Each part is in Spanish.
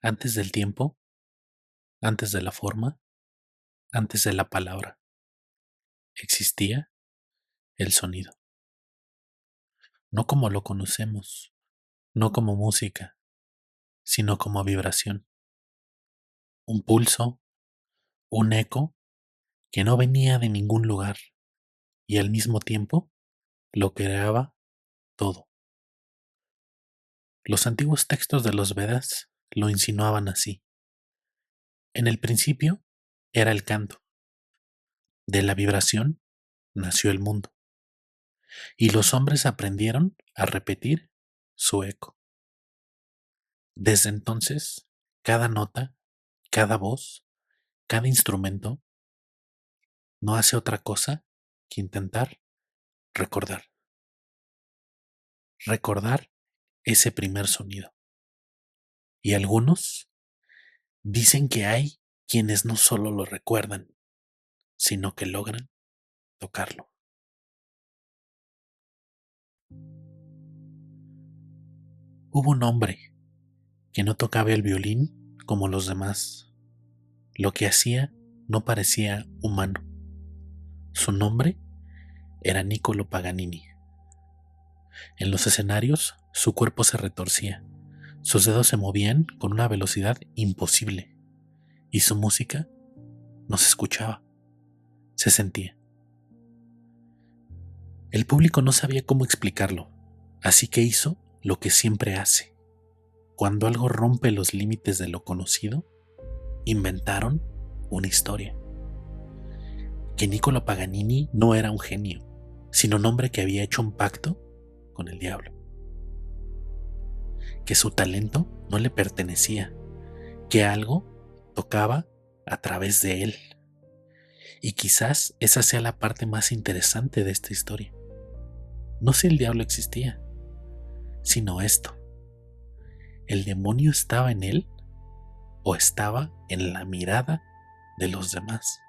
Antes del tiempo, antes de la forma, antes de la palabra, existía el sonido. No como lo conocemos, no como música, sino como vibración. Un pulso, un eco que no venía de ningún lugar y al mismo tiempo lo creaba todo. Los antiguos textos de los Vedas lo insinuaban así. En el principio era el canto. De la vibración nació el mundo. Y los hombres aprendieron a repetir su eco. Desde entonces, cada nota, cada voz, cada instrumento no hace otra cosa que intentar recordar. Recordar ese primer sonido. Y algunos dicen que hay quienes no solo lo recuerdan, sino que logran tocarlo. Hubo un hombre que no tocaba el violín como los demás. Lo que hacía no parecía humano. Su nombre era Niccolo Paganini. En los escenarios, su cuerpo se retorcía, sus dedos se movían con una velocidad imposible y su música no se escuchaba, se sentía. El público no sabía cómo explicarlo, así que hizo lo que siempre hace. Cuando algo rompe los límites de lo conocido, inventaron una historia. Que Niccolo Paganini no era un genio, sino un hombre que había hecho un pacto con el diablo. Que su talento no le pertenecía, que algo tocaba a través de él. Y quizás esa sea la parte más interesante de esta historia. No si el diablo existía, sino esto. ¿El demonio estaba en él o estaba en la mirada de los demás?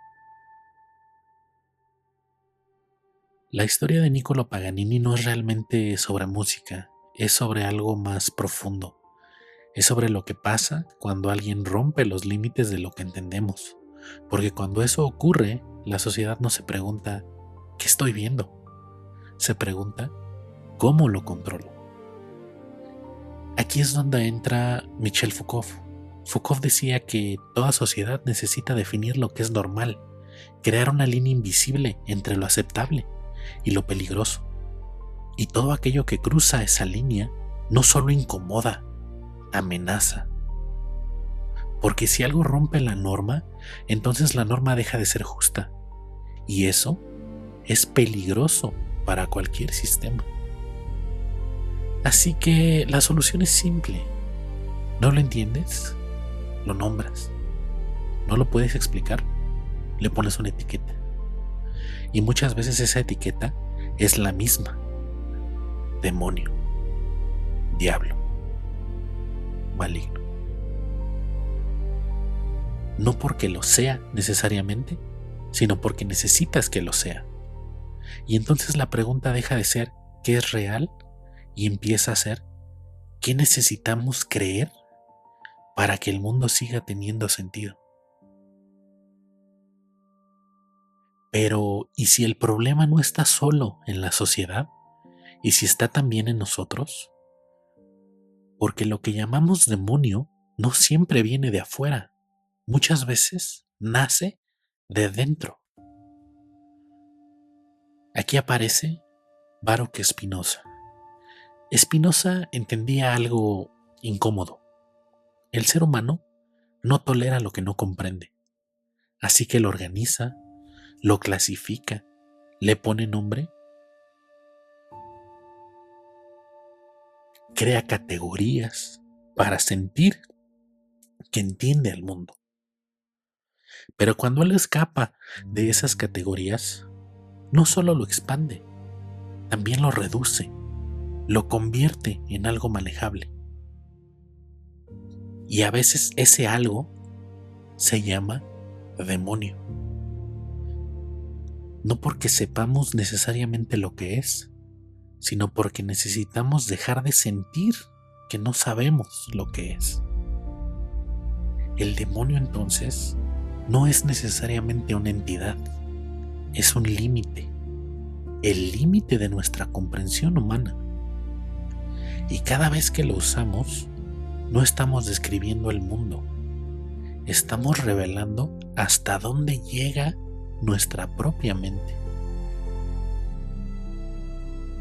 La historia de Niccolo Paganini no es realmente sobre música, es sobre algo más profundo. Es sobre lo que pasa cuando alguien rompe los límites de lo que entendemos. Porque cuando eso ocurre, la sociedad no se pregunta, ¿qué estoy viendo? Se pregunta, ¿cómo lo controlo? Aquí es donde entra Michel Foucault. Foucault decía que toda sociedad necesita definir lo que es normal, crear una línea invisible entre lo aceptable y lo peligroso. Y todo aquello que cruza esa línea no solo incomoda, amenaza. Porque si algo rompe la norma, entonces la norma deja de ser justa. Y eso es peligroso para cualquier sistema. Así que la solución es simple. ¿No lo entiendes? Lo nombras. ¿No lo puedes explicar? Le pones una etiqueta. Y muchas veces esa etiqueta es la misma. Demonio. Diablo. Maligno. No porque lo sea necesariamente, sino porque necesitas que lo sea. Y entonces la pregunta deja de ser ¿qué es real? Y empieza a ser ¿qué necesitamos creer para que el mundo siga teniendo sentido? Pero, ¿y si el problema no está solo en la sociedad? ¿Y si está también en nosotros? Porque lo que llamamos demonio no siempre viene de afuera. Muchas veces nace de dentro. Aquí aparece Baruch Spinoza. Spinoza entendía algo incómodo. El ser humano no tolera lo que no comprende. Así que lo organiza, lo clasifica, le pone nombre, crea categorías para sentir que entiende al mundo. Pero cuando él escapa de esas categorías, no solo lo expande, también lo reduce, lo convierte en algo manejable. Y a veces ese algo se llama demonio. No porque sepamos necesariamente lo que es, sino porque necesitamos dejar de sentir que no sabemos lo que es. El demonio entonces no es necesariamente una entidad, es un límite, el límite de nuestra comprensión humana. Y cada vez que lo usamos, no estamos describiendo el mundo, estamos revelando hasta dónde llega nuestra propia mente.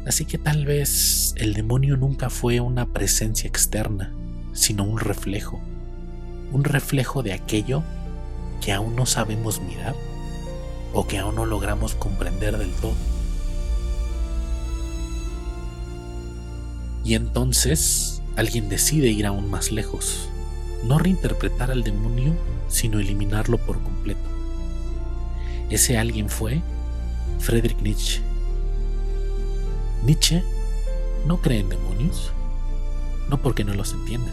Así que tal vez el demonio nunca fue una presencia externa, sino un reflejo de aquello que aún no sabemos mirar o que aún no logramos comprender del todo. Y entonces alguien decide ir aún más lejos, no reinterpretar al demonio, sino eliminarlo por completo. Ese alguien fue Friedrich Nietzsche. Nietzsche no cree en demonios, no porque no los entienda,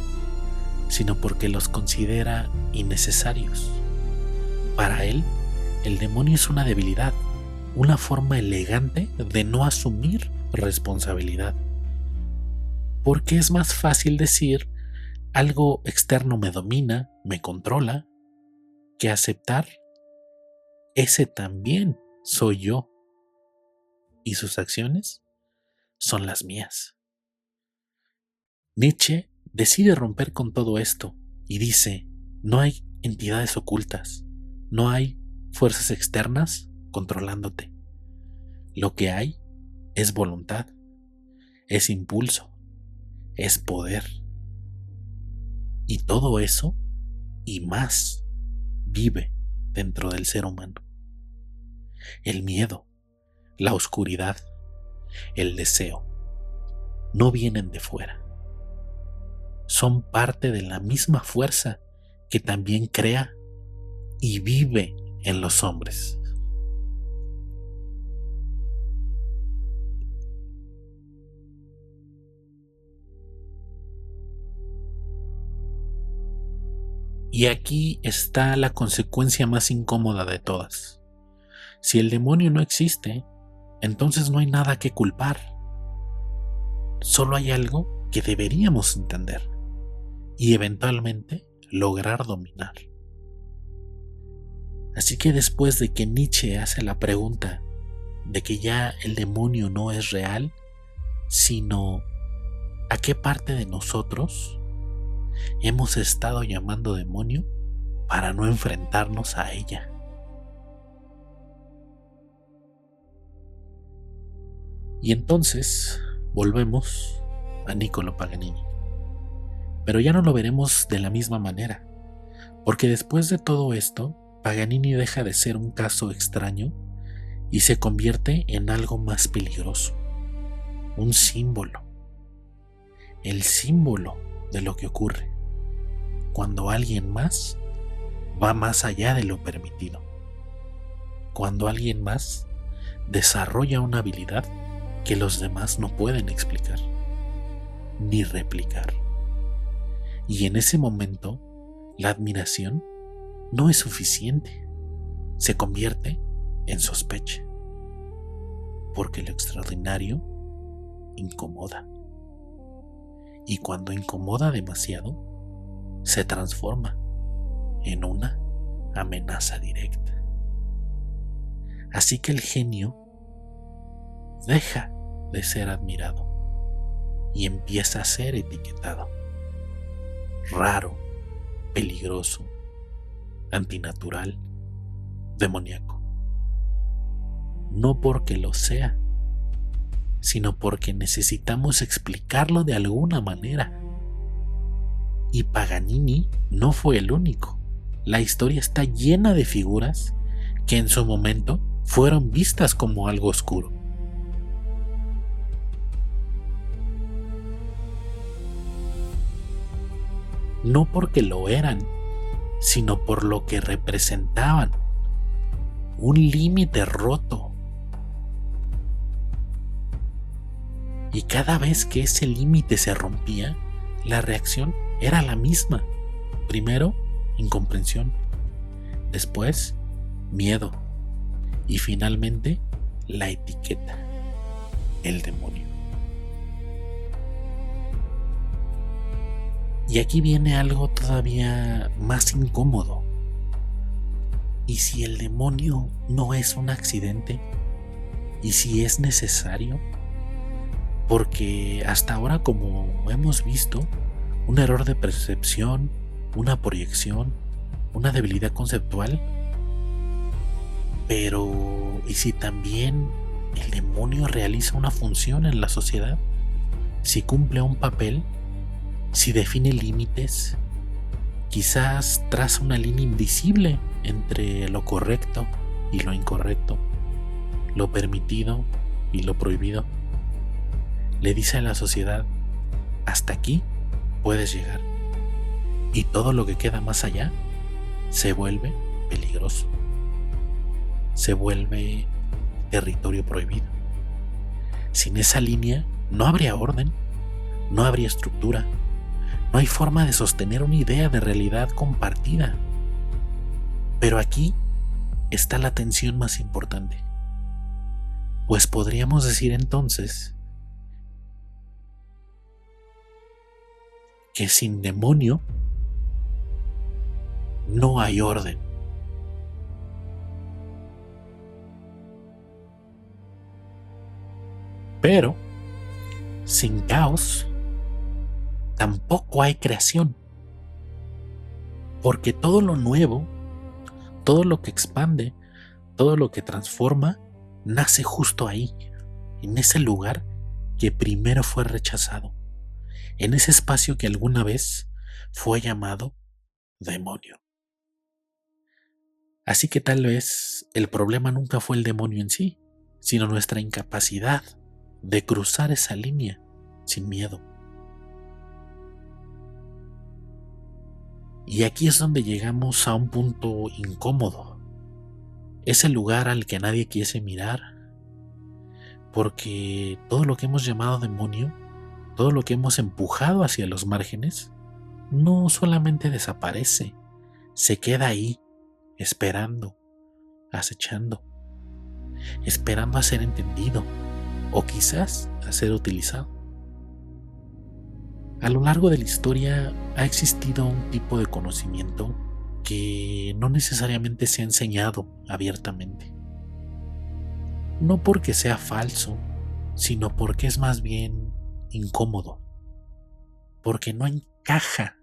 sino porque los considera innecesarios. Para él, el demonio es una debilidad, una forma elegante de no asumir responsabilidad. Porque es más fácil decir algo externo me domina, me controla, que aceptar ese también soy yo y sus acciones son las mías. Nietzsche decide romper con todo esto y dice, no hay entidades ocultas, no hay fuerzas externas controlándote. Lo que hay es voluntad, es impulso, es poder. Y todo eso y más vive dentro del ser humano. El miedo, la oscuridad, el deseo, no vienen de fuera. Son parte de la misma fuerza que también crea y vive en los hombres. Y aquí está la consecuencia más incómoda de todas. Si el demonio no existe, entonces no hay nada que culpar. Solo hay algo que deberíamos entender y eventualmente lograr dominar. Así que después de que Nietzsche hace la pregunta de que ya el demonio no es real, sino ¿a qué parte de nosotros hemos estado llamando demonio para no enfrentarnos a ella? Y entonces volvemos a Niccolò Paganini. Pero ya no lo veremos de la misma manera, porque después de todo esto, Paganini deja de ser un caso extraño y se convierte en algo más peligroso, un símbolo, el símbolo de lo que ocurre cuando alguien más va más allá de lo permitido, cuando alguien más desarrolla una habilidad que los demás no pueden explicar ni replicar. Y en ese momento, la admiración no es suficiente, se convierte en sospecha, porque lo extraordinario incomoda. Y cuando incomoda demasiado, se transforma en una amenaza directa. Así que el genio deja de ser admirado y empieza a ser etiquetado. Raro, peligroso, antinatural, demoníaco. No porque lo sea, sino porque necesitamos explicarlo de alguna manera. Y Paganini no fue el único. La historia está llena de figuras que en su momento fueron vistas como algo oscuro. No porque lo eran, sino por lo que representaban. Un límite roto. Y cada vez que ese límite se rompía, la reacción era la misma. Primero, incomprensión. Después, miedo. Y finalmente, la etiqueta. El demonio. Y aquí viene algo todavía más incómodo. ¿Y si el demonio no es un accidente? ¿Y si es necesario? Porque hasta ahora, como hemos visto, un error de percepción, una proyección, una debilidad conceptual. Pero, ¿y si también el demonio realiza una función en la sociedad? Si cumple un papel, si define límites, quizás traza una línea invisible entre lo correcto y lo incorrecto, lo permitido y lo prohibido. Le dice a la sociedad: hasta aquí puedes llegar, y todo lo que queda más allá se vuelve peligroso, se vuelve territorio prohibido. Sin esa línea no habría orden, no habría estructura, no hay forma de sostener una idea de realidad compartida. Pero aquí está la tensión más importante, pues podríamos decir entonces que sin demonio no hay orden. Pero sin caos tampoco hay creación, porque todo lo nuevo, todo lo que expande, todo lo que transforma, nace justo ahí, en ese lugar que primero fue rechazado, en ese espacio que alguna vez fue llamado demonio. Así que tal vez el problema nunca fue el demonio en sí, sino nuestra incapacidad de cruzar esa línea sin miedo. Y aquí es donde llegamos a un punto incómodo, ese lugar al que nadie quiere mirar, porque todo lo que hemos llamado demonio, todo lo que hemos empujado hacia los márgenes, no solamente desaparece, se queda ahí, esperando, acechando, esperando a ser entendido, o quizás a ser utilizado. A lo largo de la historia ha existido un tipo de conocimiento que no necesariamente se ha enseñado abiertamente. No porque sea falso, sino porque es más bien incómodo, porque no encaja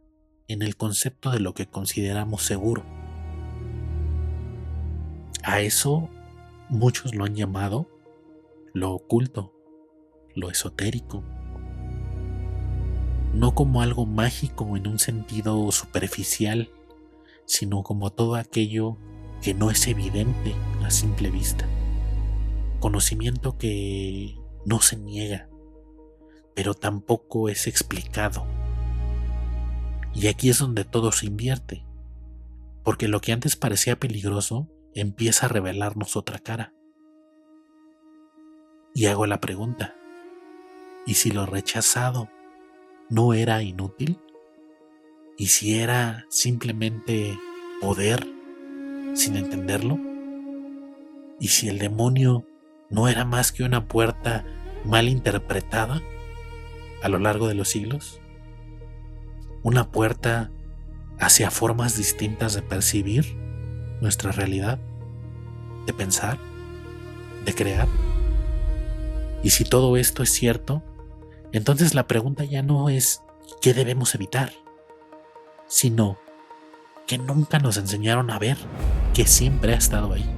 en el concepto de lo que consideramos seguro. A eso muchos lo han llamado lo oculto, lo esotérico, no como algo mágico en un sentido superficial, sino como todo aquello que no es evidente a simple vista. Conocimiento que no se niega, pero tampoco es explicado. Y aquí es donde todo se invierte, porque lo que antes parecía peligroso empieza a revelarnos otra cara. Y hago la pregunta: ¿y si lo rechazado no era inútil? ¿Y si era simplemente poder sin entenderlo? ¿Y si el demonio no era más que una puerta mal interpretada a lo largo de los siglos? Una puerta hacia formas distintas de percibir nuestra realidad, de pensar, de crear. Y si todo esto es cierto, entonces la pregunta ya no es ¿qué debemos evitar?, sino que nunca nos enseñaron a ver que siempre ha estado ahí,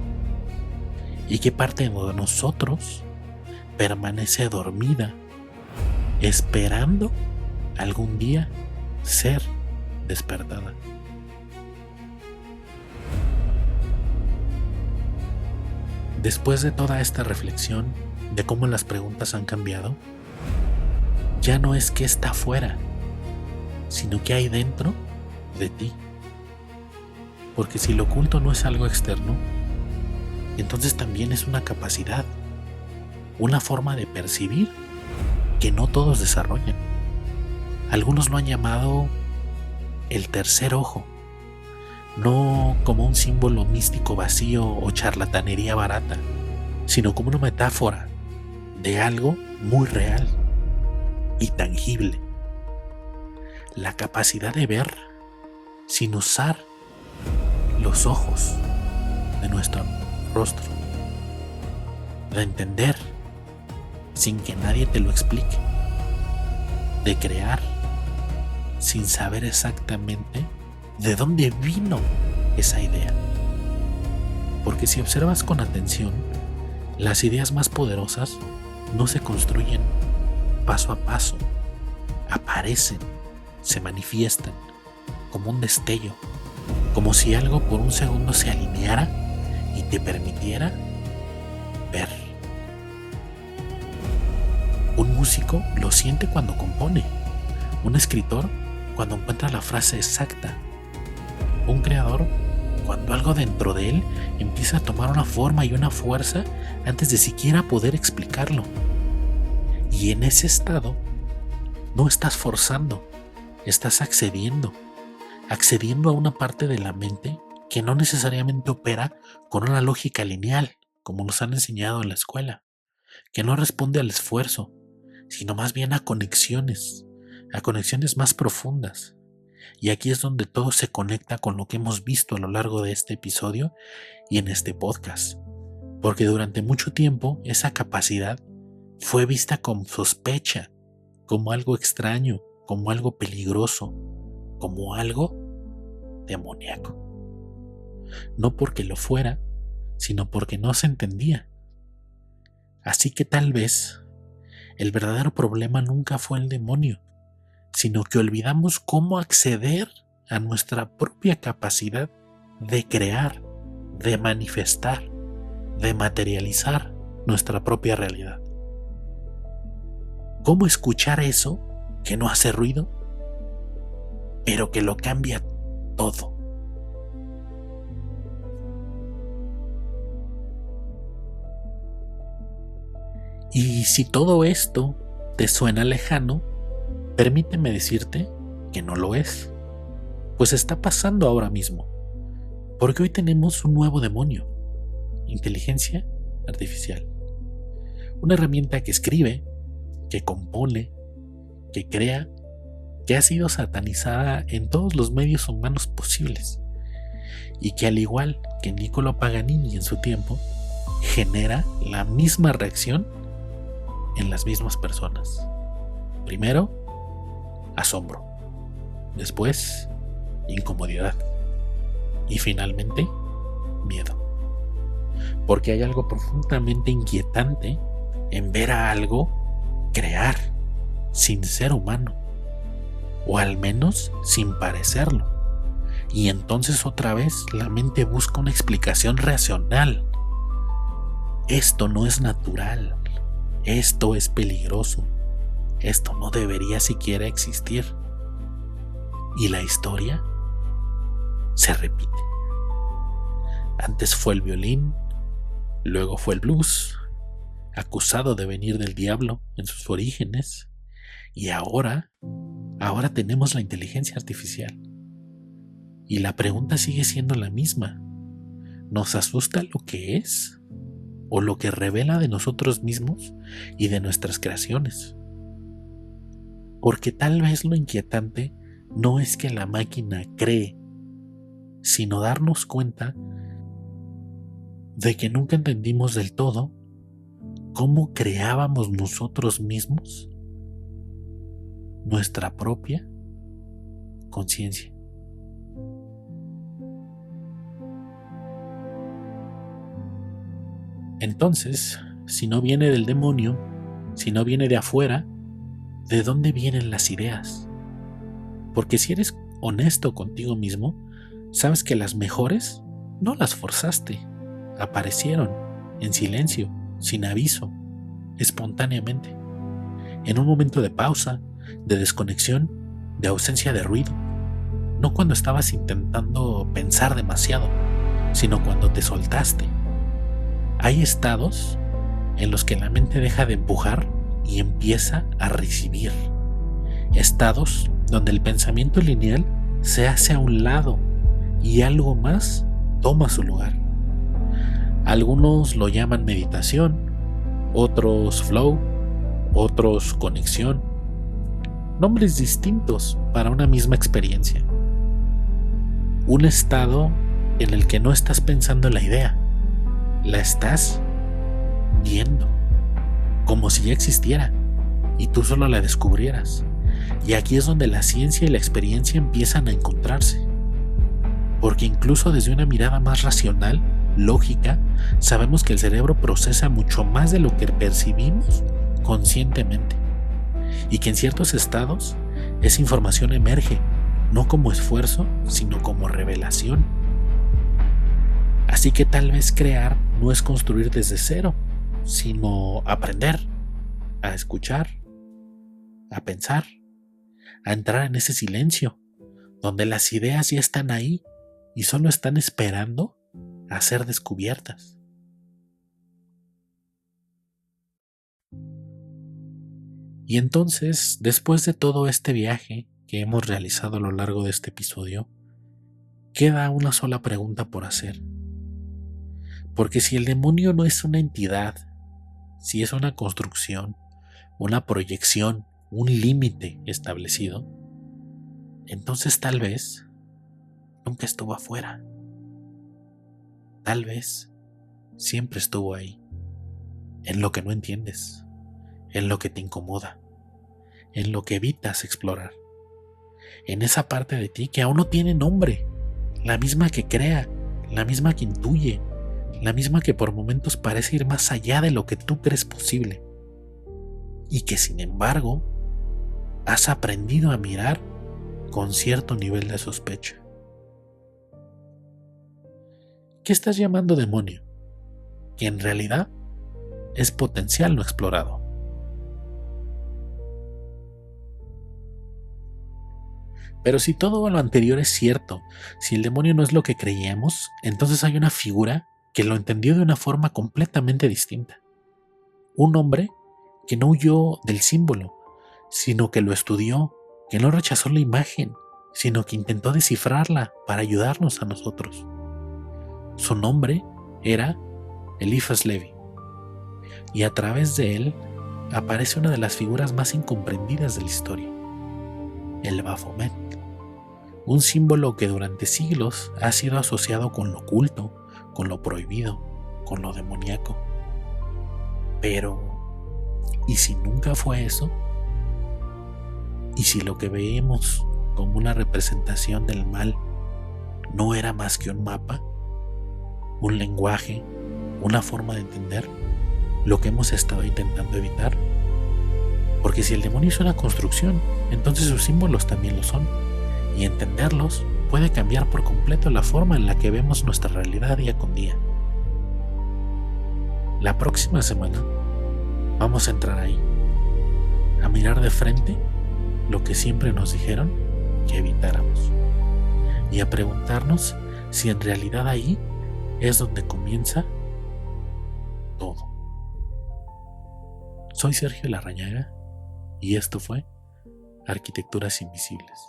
y que parte de nosotros permanece dormida, esperando algún día ser despertada. Después de toda esta reflexión de cómo las preguntas han cambiado, ya no es qué está afuera, sino qué hay dentro de ti. Porque si lo oculto no es algo externo, entonces también es una capacidad, una forma de percibir que no todos desarrollan. Algunos lo han llamado el tercer ojo, no como un símbolo místico vacío o charlatanería barata, sino como una metáfora de algo muy real y tangible. la capacidad de ver sin usar los ojos de nuestro rostro, de entender sin que nadie te lo explique, de crear sin saber exactamente de dónde vino esa idea. Porque si observas con atención, las ideas más poderosas no se construyen paso a paso, aparecen, se manifiestan como un destello, como si algo por un segundo se alineara y te permitiera ver. Un músico lo siente cuando compone, un escritor cuando encuentra la frase exacta, un creador cuando algo dentro de él empieza a tomar una forma y una fuerza antes de siquiera poder explicarlo. Y en ese estado no estás forzando, estás accediendo a una parte de la mente que no necesariamente opera con una lógica lineal, como nos han enseñado en la escuela, que no responde al esfuerzo, sino más bien a conexiones más profundas. Y aquí es donde todo se conecta con lo que hemos visto a lo largo de este episodio y en este podcast. Porque durante mucho tiempo esa capacidad fue vista con sospecha, como algo extraño, como algo peligroso, como algo demoníaco. No porque lo fuera, sino porque no se entendía. Así que tal vez el verdadero problema nunca fue el demonio, sino que olvidamos cómo acceder a nuestra propia capacidad de crear, de manifestar, de materializar nuestra propia realidad. ¿Cómo escuchar eso que no hace ruido, pero que lo cambia todo? Y si todo esto te suena lejano, permíteme decirte que no lo es, pues está pasando ahora mismo, porque hoy tenemos un nuevo demonio: inteligencia artificial. Una herramienta que escribe, que compone, que crea, que ha sido satanizada en todos los medios humanos posibles, y que al igual que Niccolò Paganini en su tiempo, genera la misma reacción en las mismas personas. Primero, asombro, después incomodidad y finalmente miedo, porque hay algo profundamente inquietante en ver a algo crear sin ser humano, o al menos sin parecerlo, y entonces otra vez la mente busca una explicación racional. Esto no es natural, esto es peligroso, esto no debería siquiera existir. Y la historia se repite. Antes fue el violín, luego fue el blues, acusado de venir del diablo en sus orígenes, y ahora tenemos la inteligencia artificial. Y la pregunta sigue siendo la misma: ¿nos asusta lo que es o lo que revela de nosotros mismos y de nuestras creaciones? Porque tal vez lo inquietante no es que la máquina cree, sino darnos cuenta de que nunca entendimos del todo cómo creábamos nosotros mismos nuestra propia conciencia. Entonces, si no viene del demonio, si no viene de afuera, ¿de dónde vienen las ideas? Porque si eres honesto contigo mismo, sabes que las mejores no las forzaste, aparecieron en silencio, sin aviso, espontáneamente, en un momento de pausa, de desconexión, de ausencia de ruido, no cuando estabas intentando pensar demasiado, sino cuando te soltaste. Hay estados en los que la mente deja de empujar y empieza a recibir. Estados donde el pensamiento lineal se hace a un lado y algo más toma su lugar. Algunos lo llaman meditación, otros flow, otros conexión. nombres distintos para una misma experiencia. Un estado en el que no estás pensando en la idea, la estás viendo, como si ya existiera y tú solo la descubrieras. Y aquí es donde la ciencia y la experiencia empiezan a encontrarse. Porque incluso desde una mirada más racional, lógica, sabemos que el cerebro procesa mucho más de lo que percibimos conscientemente. Y que en ciertos estados esa información emerge, no como esfuerzo, sino como revelación. Así que tal vez crear no es construir desde cero, sino aprender, a escuchar, a pensar, a entrar en ese silencio, donde las ideas ya están ahí y solo están esperando a ser descubiertas. Y entonces, después de todo este viaje que hemos realizado a lo largo de este episodio, queda una sola pregunta por hacer. Porque si el demonio no es una entidad, si es una construcción, una proyección, un límite establecido, entonces tal vez nunca estuvo afuera. Tal vez siempre estuvo ahí, en lo que no entiendes, en lo que te incomoda, en lo que evitas explorar, en esa parte de ti que aún no tiene nombre, la misma que crea, la misma que intuye, la misma que por momentos parece ir más allá de lo que tú crees posible, y que sin embargo has aprendido a mirar con cierto nivel de sospecha. ¿Qué estás llamando demonio? Que en realidad es potencial no explorado. Pero si todo lo anterior es cierto, si el demonio no es lo que creíamos, entonces hay una figura que lo entendió de una forma completamente distinta. Un hombre que no huyó del símbolo, sino que lo estudió, que no rechazó la imagen, sino que intentó descifrarla para ayudarnos a nosotros. Su nombre era Eliphas Levi, y a través de él aparece una de las figuras más incomprendidas de la historia, el Baphomet, un símbolo que durante siglos ha sido asociado con lo oculto, con lo prohibido, con lo demoníaco. Pero, ¿y si nunca fue eso? ¿Y si lo que vemos como una representación del mal no era más que un mapa, un lenguaje, una forma de entender lo que hemos estado intentando evitar? Porque si el demonio es una construcción, entonces sus símbolos también lo son, y entenderlos puede cambiar por completo la forma en la que vemos nuestra realidad día con día. La próxima semana vamos a entrar ahí, a mirar de frente lo que siempre nos dijeron que evitáramos, y a preguntarnos si en realidad ahí es donde comienza todo. Soy Sergio Larrañaga y esto fue Arquitecturas Invisibles.